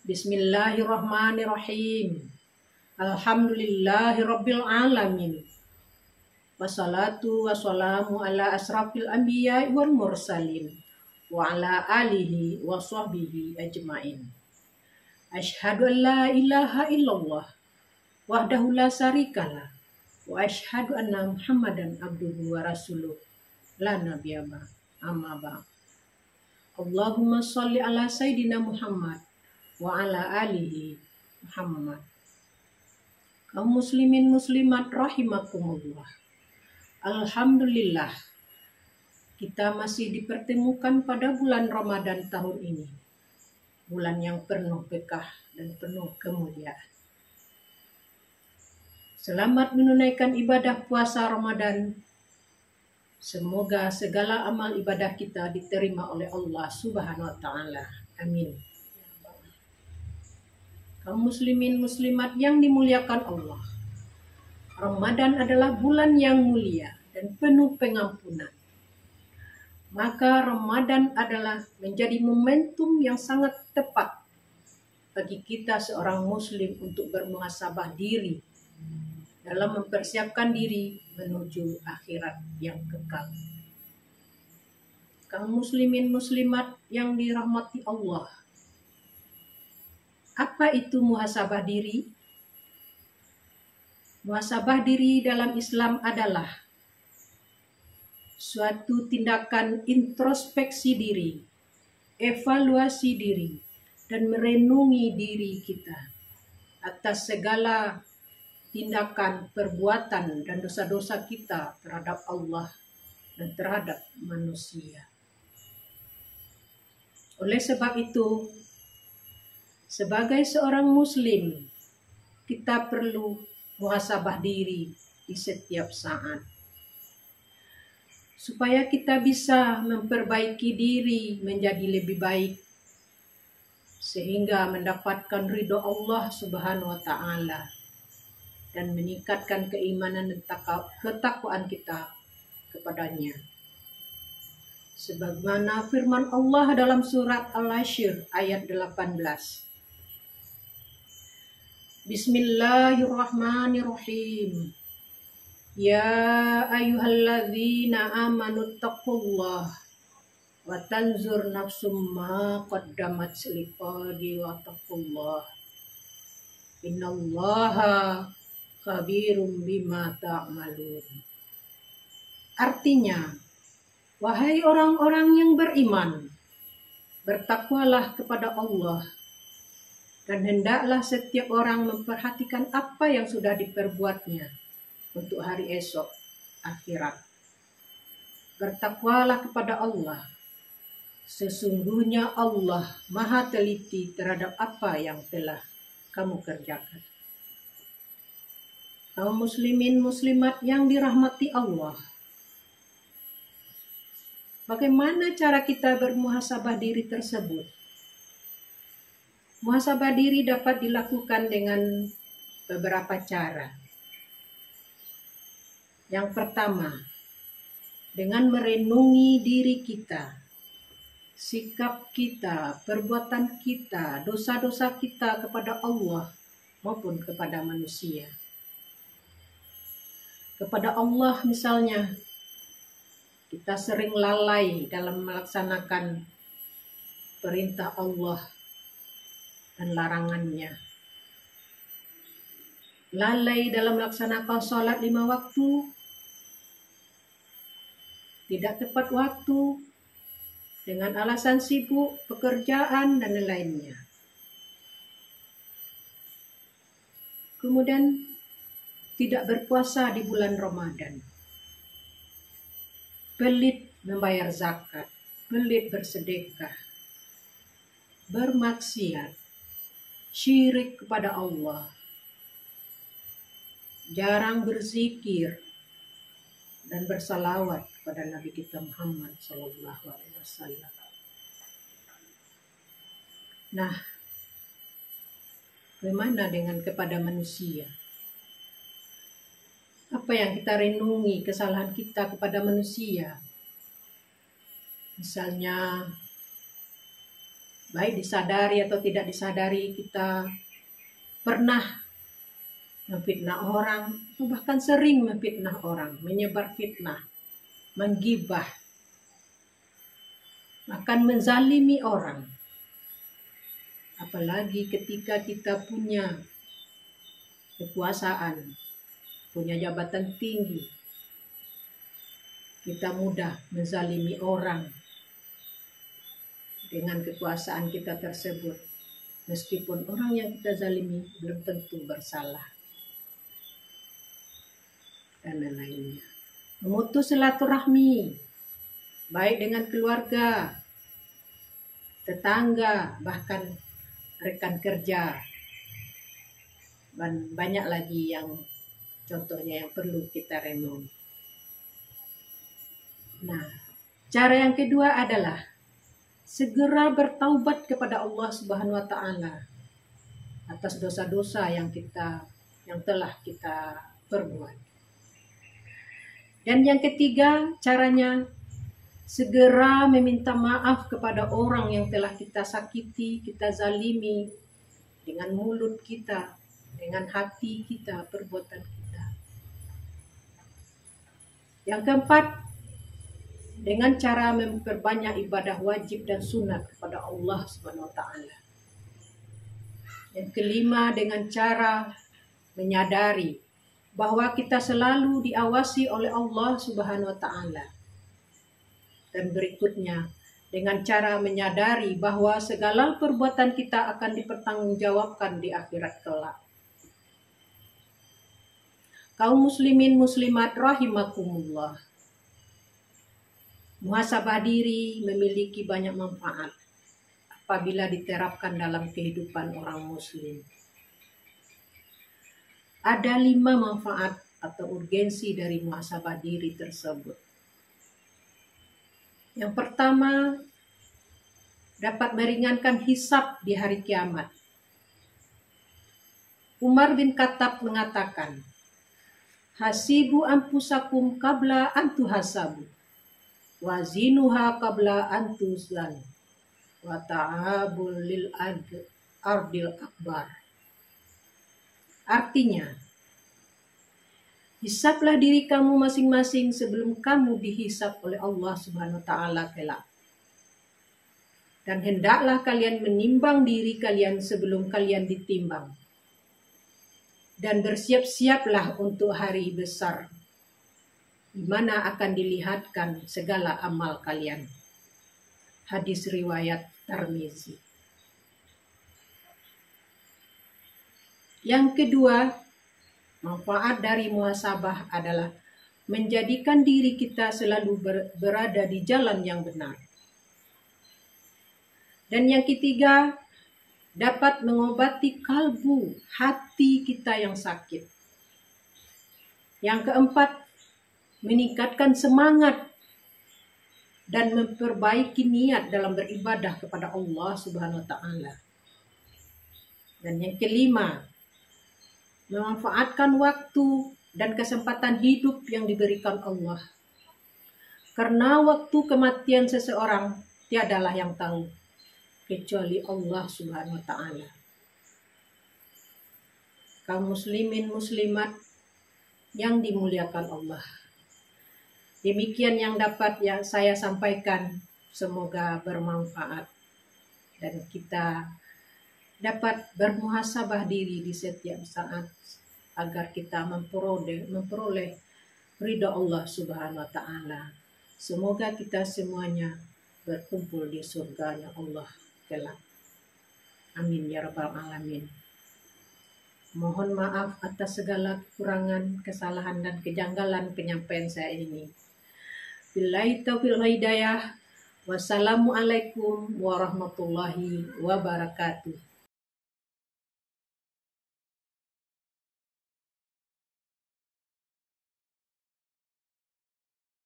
Bismillahirrahmanirrahim. Alhamdulillahirabbil alamin. Wassalatu wassalamu ala asrafil anbiya'i wal mursalin wa ala alihi wa sahbihi ajmain. Asyhadu an la ilaha illallah wahdahu la syarikalah wa asyhadu anna Muhammadan abduhu wa rasuluh la nabiyya amma ba'd. Allahumma sholli ala sayyidina Muhammad wa ala alihi Muhammad. Kaum muslimin muslimat rahimakumullah. Alhamdulillah, kita masih dipertemukan pada bulan Ramadan tahun ini. Bulan yang penuh berkah dan penuh kemuliaan. Selamat menunaikan ibadah puasa Ramadan. Semoga segala amal ibadah kita diterima oleh Allah Subhanahu wa taala. Amin. Kaum muslimin muslimat yang dimuliakan Allah. Ramadan adalah bulan yang mulia dan penuh pengampunan. Maka Ramadan adalah menjadi momentum yang sangat tepat bagi kita seorang muslim untuk bermuhasabah diri dalam mempersiapkan diri menuju akhirat yang kekal. Kaum muslimin muslimat yang dirahmati Allah. Apa itu muhasabah diri? Muhasabah diri dalam Islam adalah suatu tindakan introspeksi diri, evaluasi diri, dan merenungi diri kita atas segala tindakan, perbuatan, dan dosa-dosa kita terhadap Allah dan terhadap manusia. Oleh sebab itu, sebagai seorang muslim, kita perlu muhasabah diri di setiap saat. Supaya kita bisa memperbaiki diri menjadi lebih baik. Sehingga mendapatkan ridho Allah Subhanahu wa taala. Dan meningkatkan keimanan dan ketakwaan kita kepadanya. Sebagaimana firman Allah dalam surat Al-Hasyr ayat 18. Bismillahirrahmanirrahim. Ya ayyuhalladzina amanu taqullah wa tanzur nafsum ma qaddamat liqadi wa taqullah. Innallaha khabirum bima ta'malun. Artinya, wahai orang-orang yang beriman, bertakwalah kepada Allah. Dan hendaklah setiap orang memperhatikan apa yang sudah diperbuatnya untuk hari esok, akhirat. Bertakwalah kepada Allah. Sesungguhnya Allah maha teliti terhadap apa yang telah kamu kerjakan. Kaum muslimin muslimat yang dirahmati Allah. Bagaimana cara kita bermuhasabah diri tersebut? Muhasabah diri dapat dilakukan dengan beberapa cara. Yang pertama, dengan merenungi diri kita, sikap kita, perbuatan kita, dosa-dosa kita kepada Allah maupun kepada manusia. Kepada Allah misalnya, kita sering lalai dalam melaksanakan perintah Allah dan larangannya. Lalai dalam melaksanakan sholat 5 waktu, tidak tepat waktu, dengan alasan sibuk, pekerjaan, dan lainnya. Kemudian tidak berpuasa di bulan Ramadan. Pelit membayar zakat, pelit bersedekah, bermaksiat, syirik kepada Allah, jarang berzikir, dan bersalawat kepada Nabi kita Muhammad SAW. Nah, bagaimana dengan kepada manusia? Apa yang kita renungi kesalahan kita kepada manusia? Misalnya, baik disadari atau tidak disadari, kita pernah memfitnah orang, atau bahkan sering memfitnah orang, menyebar fitnah, menggibah, bahkan menzalimi orang. Apalagi ketika kita punya kekuasaan, punya jabatan tinggi, kita mudah menzalimi orang dengan kekuasaan kita tersebut, meskipun orang yang kita zalimi belum tentu bersalah, dan lain-lainnya. Memutus silaturahmi, baik dengan keluarga, tetangga, bahkan rekan kerja, dan banyak lagi yang contohnya yang perlu kita renung. Nah, cara yang kedua adalah segera bertaubat kepada Allah Subhanahu wa taala atas dosa-dosa yang telah kita perbuat. Dan yang ketiga, caranya segera meminta maaf kepada orang yang telah kita sakiti, kita zalimi dengan mulut kita, dengan hati kita, perbuatan kita. Yang keempat, dengan cara memperbanyak ibadah wajib dan sunat kepada Allah Subhanahu wa taala. Yang kelima, dengan cara menyadari bahwa kita selalu diawasi oleh Allah Subhanahu wa taala. Dan berikutnya, dengan cara menyadari bahwa segala perbuatan kita akan dipertanggungjawabkan di akhirat kelak. Kaum muslimin muslimat rahimakumullah. Muhasabah diri memiliki banyak manfaat apabila diterapkan dalam kehidupan orang muslim. Ada 5 manfaat atau urgensi dari muhasabah diri tersebut. Yang pertama, dapat meringankan hisab di hari kiamat. Umar bin Khattab mengatakan, "Hasibu anfusakum qabla an tuhasabu, wazinuha qabla an tuzlan, wa ta'abul lil ardil akbar." Artinya, hisablah diri kamu masing-masing sebelum kamu dihisab oleh Allah Subhanahu wa taala kelak. Dan hendaklah kalian menimbang diri kalian sebelum kalian ditimbang. Dan bersiap-siaplah untuk hari besar, di mana akan dilihatkan segala amal kalian. Hadis riwayat Tirmizi. Yang kedua, manfaat dari muhasabah adalah menjadikan diri kita selalu berada di jalan yang benar. Dan yang ketiga, dapat mengobati kalbu, hati kita yang sakit. Yang keempat, meningkatkan semangat dan memperbaiki niat dalam beribadah kepada Allah Subhanahu wa taala. Dan yang kelima, memanfaatkan waktu dan kesempatan hidup yang diberikan Allah. Karena waktu kematian seseorang tiadalah yang tahu kecuali Allah Subhanahu wa taala. Kaum muslimin muslimat yang dimuliakan Allah. Demikian yang dapat saya sampaikan, semoga bermanfaat dan kita dapat bermuhasabah diri di setiap saat agar kita memperoleh ridha Allah Subhanahu wa taala. Semoga kita semuanya berkumpul di surganya Allah kelak. Amin ya rabbal alamin. Mohon maaf atas segala kekurangan, kesalahan dan kejanggalan penyampaian saya ini. Billahi taufiq wal hidayah. Wassalamualaikum warahmatullahi wabarakatuh.